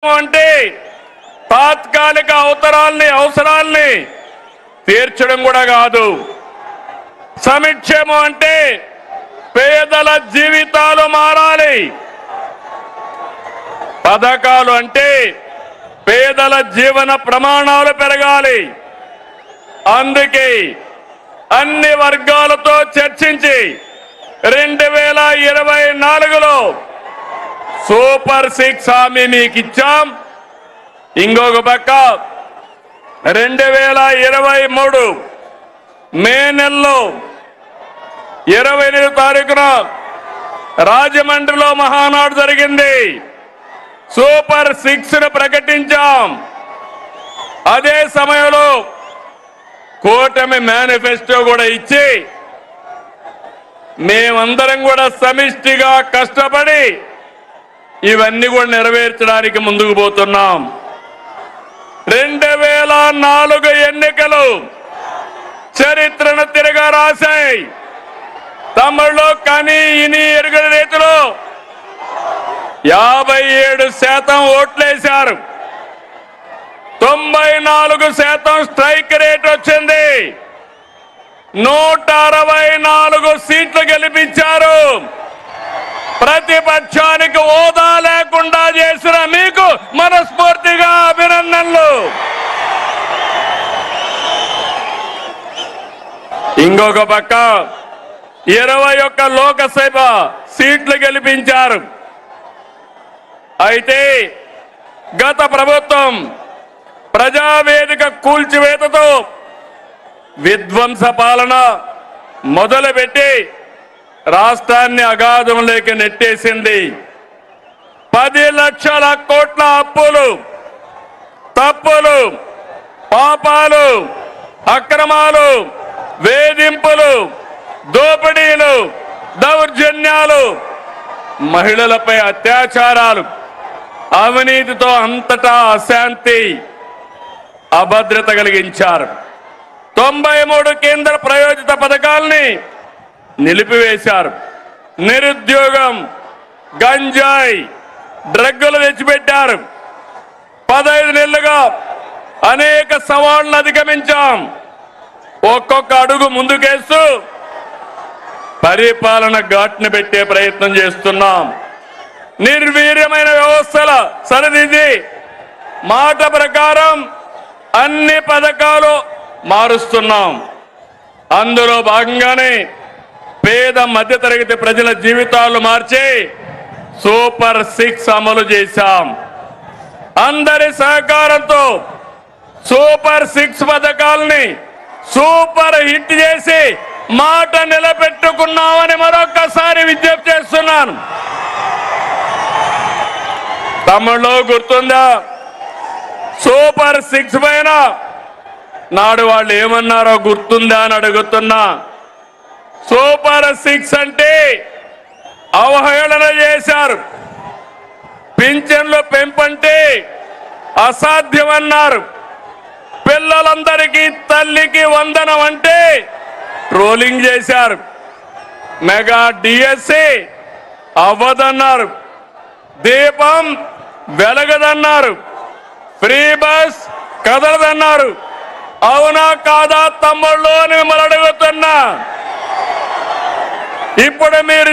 అంటే తాత్కాలిక అవసరాల్ని తీర్చడం కూడా కాదు. సంక్షేమం అంటే పేదల జీవితాలు మారాలి. పథకాలు అంటే పేదల జీవన ప్రమాణాలు పెరగాలి. అందుకే అన్ని వర్గాలతో చర్చించి 2024లో సూపర్ 6 హామీ మీకు ఇచ్చాం. ఇంకొక పక్క 2023 మే నెలలో 28వ తారీఖున రాజమండ్రిలో మహానాడు జరిగింది. సూపర్ 6ను ప్రకటించాం. అదే సమయంలో కూటమి మేనిఫెస్టో కూడా ఇచ్చి మేమందరం కూడా సమిష్టిగా కష్టపడి ఇవన్నీ కూడా నెరవేర్చడానికి ముందుకు పోతున్నాం. 2004 ఎన్నికలు చరిత్రను తిరగా రాశాయి. తమిళలో కానీ ఇని ఎరుగని రీతిలో 57% ఓట్లేశారు. 94% స్ట్రైక్ రేట్ వచ్చింది. 164 సీట్లు గెలిపించారు. ప్రతిపక్షానికి హోదా లేకుండా చేసిన మీకు మనస్ఫూర్తిగా అభినందనలు. ఇంకొక పక్క 21 లోకసభ సీట్లు గెలిపించారు. అయితే గత ప్రభుత్వం ప్రజావేదిక కూల్చివేతతో విధ్వంస పాలన మొదలుపెట్టి రాష్ట్రాన్ని అగాధంలోకి నెట్టేసింది. 10 లక్షల కోట్ల అప్పులు, తప్పులు, పాపాలు, అక్రమాలు, వేధింపులు, దోపిడీలు, దౌర్జన్యాలు, మహిళలపై అత్యాచారాలు, అవినీతితో అంతటా అశాంతి, అభద్రత కలిగించారు. 93 కేంద్ర ప్రాయోజిత పథకాల్ని నిలిపివేశారు. నిరుద్యోగం, గంజాయి, డ్రగ్గులు తెచ్చిపెట్టారు. 15 నెలలుగా అనేక సవాళ్లను అధిగమించాం. ఒక్కొక్క అడుగు ముందుకేస్తూ పరిపాలన ఘాట్ను పెట్టే ప్రయత్నం చేస్తున్నాం. నిర్వీర్యమైన వ్యవస్థల సరిదిద్ది మాట ప్రకారం అన్ని పథకాలు మారుస్తున్నాం. అందులో భాగంగానే పేద మధ్యతరగతి ప్రజల జీవితాలు మార్చి సూపర్ 6 అమలు చేశాం. అందరి సహకారంతో సూపర్ 6 పథకాలని సూపర్ హిట్ చేసి మాట నిలబెట్టుకున్నామని మరొక్కసారి విజ్ఞప్తి చేస్తున్నాను. తమిళలో గుర్తుందా? సూపర్ 6 పైన నాడు వాళ్ళు ఏమన్నారో గుర్తుందా అని అడుగుతున్నా. సూపర్ 6 అంటే అవహేళన చేశారు. పింఛన్లు పెంపంటే అసాధ్యమన్నారు. పిల్లలందరికీ తల్లికి వందనం అంటే ట్రోలింగ్ చేశారు. మెగా డిఎస్సి అవ్వదన్నారు. దీపం వెలగదన్నారు. Free bus కదలదన్నారు. అవునా కాదా తమ్ముళ్ళు అని మిమ్మల్ని అడుగుతున్నా. ఇప్పుడు మీరు